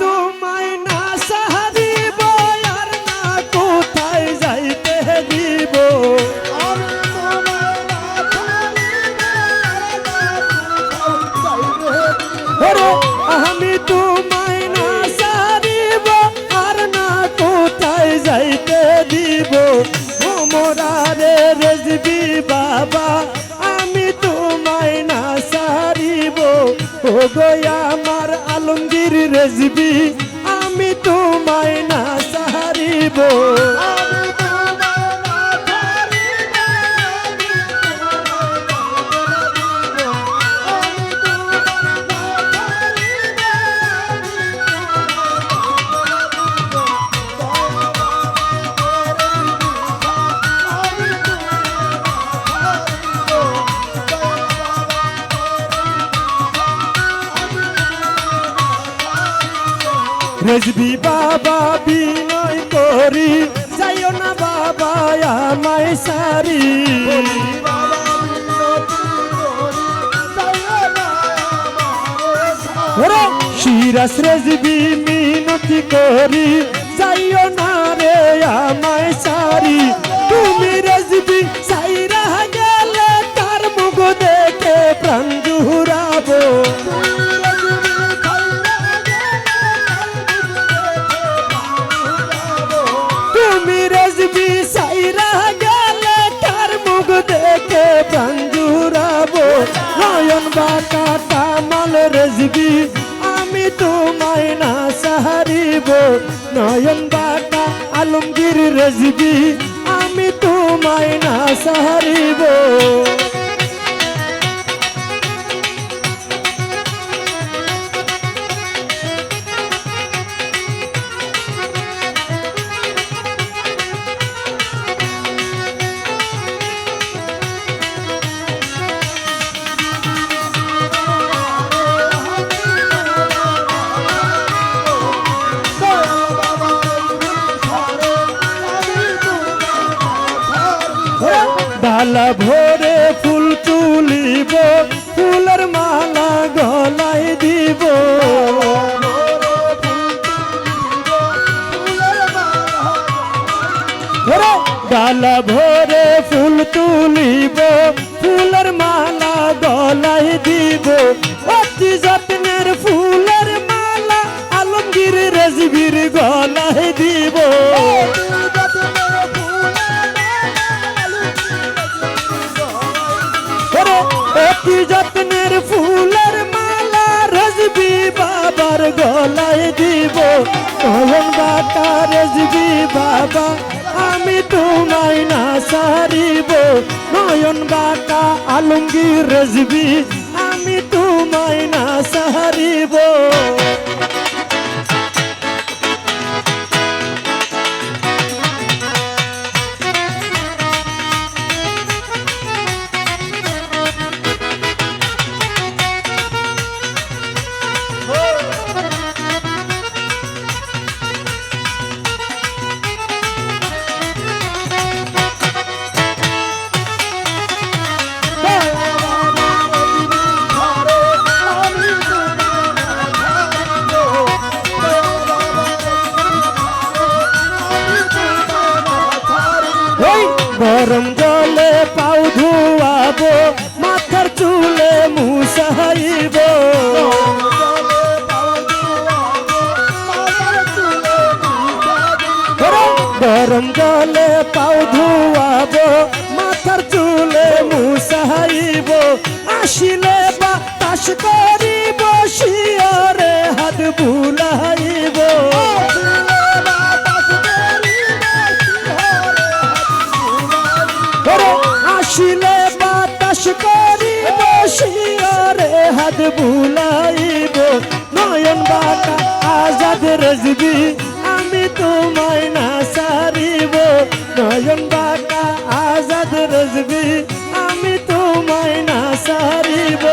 তোমায় না সাহারিব আর না কোথায় যাইতে দিব আমি তোমায় না সারিব আর না কোথায় যাইতে দিব মোরারে রেজবি বাবা আমি তোমায় না সারিব ও গো আমার আলমগীর রেজবি আমি তোমায় না সারিব রেজবি বাবা বিনয় করি যাইও না বাবা আমায় সারি সিরাজ রেজবি মিনতি করি যাইও না রে আমায় সারি তুমি রেজবি সাইরা গেলে তার মুখ দেখে প্রাণ জুড়াবো নয়ন বাঁকা তামাল রেজবি আমি তোমায় না সাহারিব নয়ন বাঁকা আলমগীর রেজবি আমি তোমায় না সাহারিব ডালা ভরে ফুল তুলিব ফুলের মালা গলায় দিব ডালা ভরে ফুল তুলিব ফুলের মালা গলায় দিব অতি যত্নের ফুলের মালা আলমগীর রেজবির গলায় দিব অতি যত্নের ফুলের মালা রেজবি বাবার গলায় দিব নয়ন বাঁকা রেজবি বাবা আমি তোমায় না সারিব নয়ন বাঁকা আলমগীর রেজবি আমি তোমায় না সারিব গরম জলে পাও ধোয়াবো মাথার চুলে মুছাইব গরম জলে পাও ধোয়াবো মাথার চুলে মুছাইব আসিলে বাতাস করিব শিয়রে হাত বুলাইব আসিলে বাতাস করিব শিয়রে হাত বুলাইব নয়ন বাঁকা আজাদ রেজবি আমি তোমায় না সারিব নয়ন বাঁকা আজাদ রেজবি আমি তোমায় না সারিব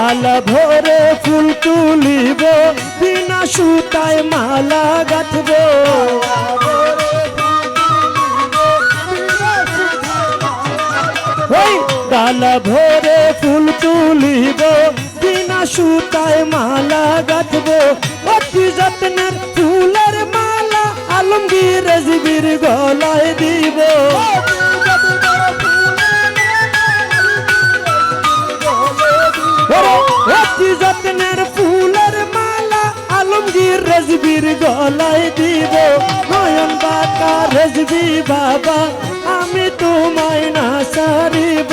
ডাল ভরে ফুল তুলিব বিনা সুতায় মালা গাঁথব ওই ডাল ভরে ফুল তুলিব বিনা সুতায় মালা গাঁথব অতি যত্নের ফুলের মালা আলমগীর রেজবির গলায় দিব অতি যত্নের ফুলের মালা আলমগীর রেজবির গলায় দিব নয়ন বাঁকা রেজবি বাবা আমি তোমায় না সারিব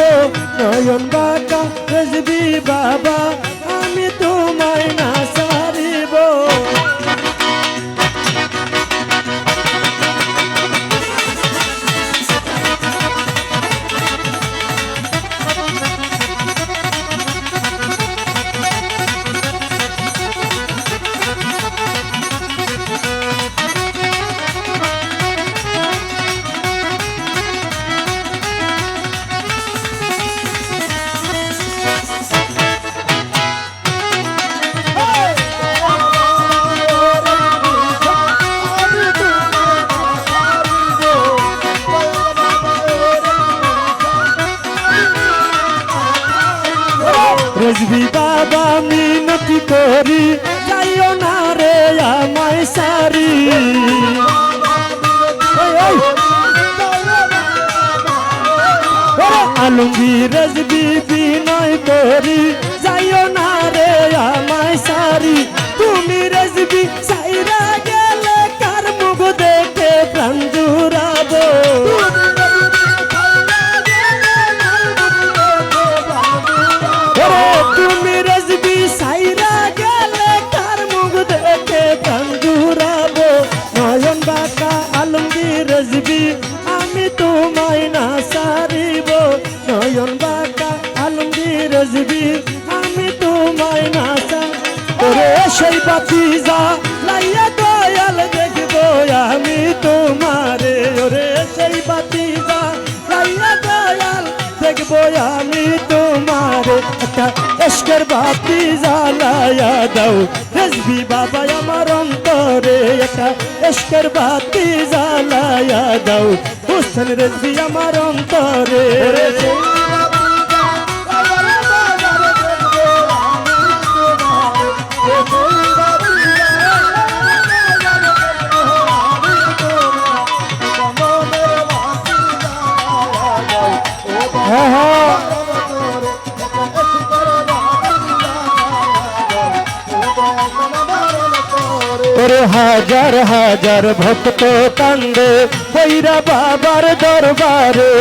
নয়ন বাঁকা রেজবি বাবা আমি তোমায় না সারিব রেজবি বাবা মিনতি করি যাইও না রে আমায় সারি আলমগীর রেজবি বিনয় করি যাইও না রে আমায় সারি তুমি রেজবি সাইরা গেলে কার মুখ দেখে প্রাণ জুড়াবো তুমি রেজবি সাইরা গেলে কার মুখ দেখে প্রাণ জুড়াবো নয়ন বাঁকা আলমগীর রেজবি আমি তোমায় না সারিব নয়ন বাঁকা আলমগীর রেজবি আমি তোমায় না সারিব সেই বাতি যা লাইয়া দয়াল দেখবো আমি তোমারে ওরে সেই বাতি যা লাইয়া দয়াল দেখবো আমি তোমারে একটা এশকের বাতি জ্বালায়া দাও রেজবি বাবা আমার অন্তরে একটা এশকের বাতি জ্বালায়া দাও হোসেন রেজবি আমার অন্তরে ওরে হাজার হাজার ভক্ত কান্দে ভৈরা বাবার দরবারে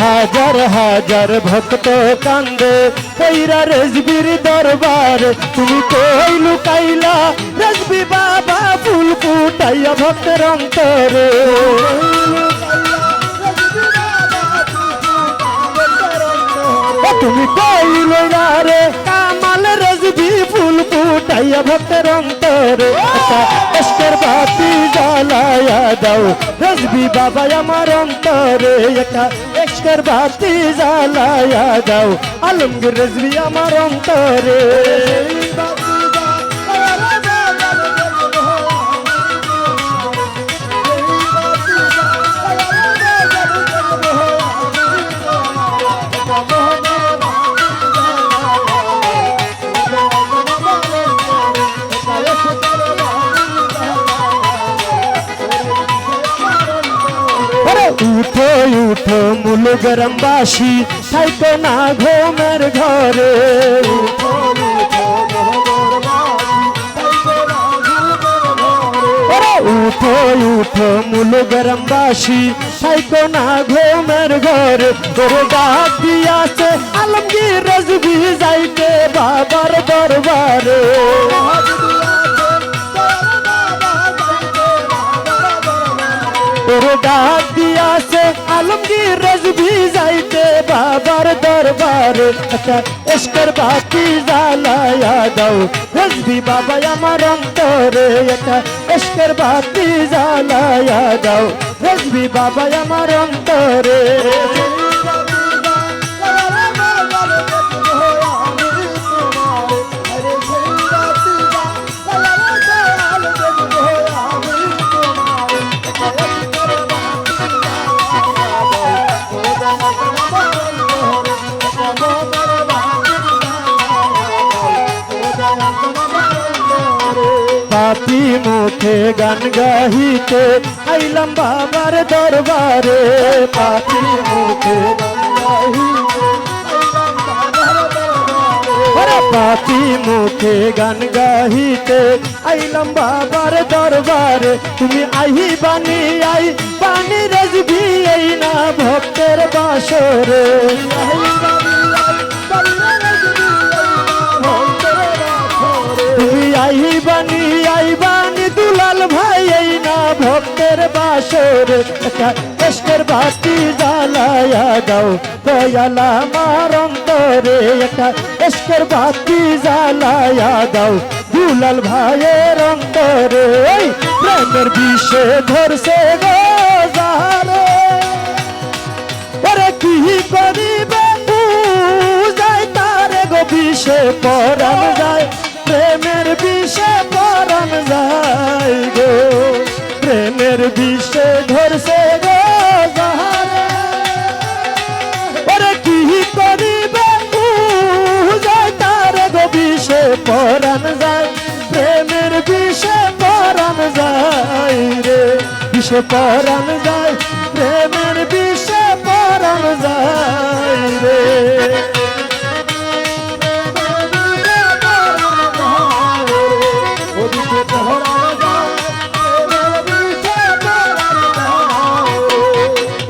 হাজার হাজার ভক্ত কান্দে ভৈরা রেজবির দরবারে তুমি কই লুকাইলা রেজবি বাবা ফুল ফুটাইয়া ভক্তের অন্তরে তুমি কইল রে কামাল রেজবি ফুল ফুটাইয়া ভক্তের অন্তরে এশকের বাতি জ্বালায়া দাও রেজবি বাবা আমার অন্তরে একটা এশকের বাতি জ্বালায়া দাও আলমগীর রেজবি আমার অন্তরে উঠো উঠো মূল গ্রামবাসী থাইকো না ঘুমের ঘরে উঠো উঠো মূল গ্রামবাসী থাইকো না ঘুমের ঘরে তোর ডাক দিয়াছে আলমগীর রেজবি যাইতে বাবার দরবারে তোর ডাক দিয়াছে আলমগীর রেজবি যাইতে বাবার দরবারে একটা ইশকের বাতি জ্বালায়া দাও রেজবি বাবা আমার অন্তরে একটা ইশকের বাতি জ্বালায়া দাও রেজবি বাবা আমার অন্তরে পাপি মুখে গান গাহিতে আইলাম বাবার দরবারে পাপি মুখে পাপি মুখে গান গাহিতে আইলাম বাবার দরবারে তুমি আহি বানি রেজবি এই না ভক্তের বাসরে তুমি আহি বানি দুলাল ভাই এই না ভক্তের বাসরে একটা ইশকের বাতি জ্বালায়া দাও দয়াল আমার অন্তরে একটা ইশকের বাতি জ্বালায়া দাও দুলাল ভাইয়ের অন্তরে প্রেমের বিষে ধরছে গো যারে ওরে কি করিবে বুঝাই তারে গো বিষে পরাণ যায় প্রেমের বিষে পরাণ যায় গো প্রেমের বিষে ধরছে গো যারে ওরে কি করিবে বুঝাই তারে গো বিষে পরাণ যায় প্রেমের বিষে পরাণ যায় রে বিষে পরাণ যায় প্রেমের বিষে পরাণ যায় রে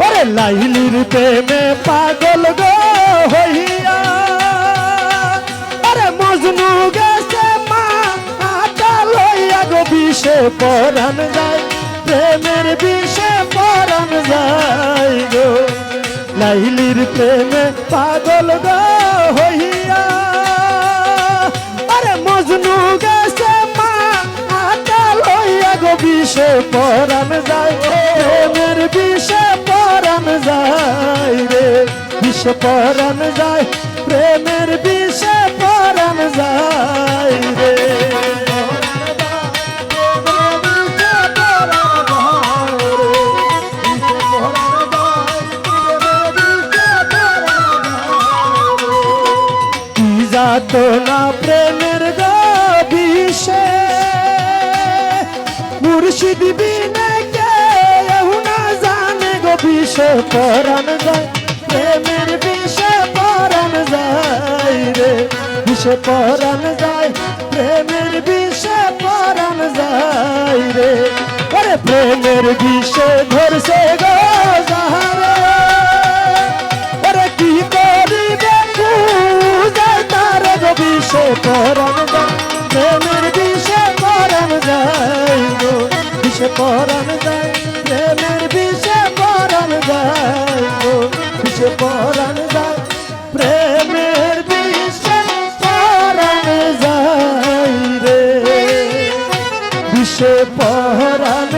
ওরে লাইলির প্রেমে পাগল গো হইয়া আরে মজনু গেছে মা আটা লইয়া গো বিষে পরাণ যায় প্রেমের বিষে পরাণ যায় গো লাইলির প্রেমে পাগল গো হইয়া আরে মজনু গেছে মা আটা লইয়া গো বিষে পরাণ যায় প্রেমের বিষে পরাণ যায় রে বিষে পরাণ যায় প্রেমের বিষে পরাণ যায় রে তো না প্রেমের গো বিষে মুর্শিদ বিনে কেউ না জানে গো বিষে পরাণ যায় প্রেমের বিষে পরাণ যায় রে বিষে পরাণ যায় প্রেমের বিষে পরাণ যায় রে ওরে প্রেমের বিষে ধরছে গো যারে ওরে কি করিবে বুঝাই তারে গো বিষে পরাণ যায় প্রেমের বিষে পরাণ যায় গো বিষে পরাণ যায় প্রেমের বিষে পরাণ যায় গো বিষে পরাণ যায় প্রেমের বিষে পরাণ যায় রে বিষে পরাণ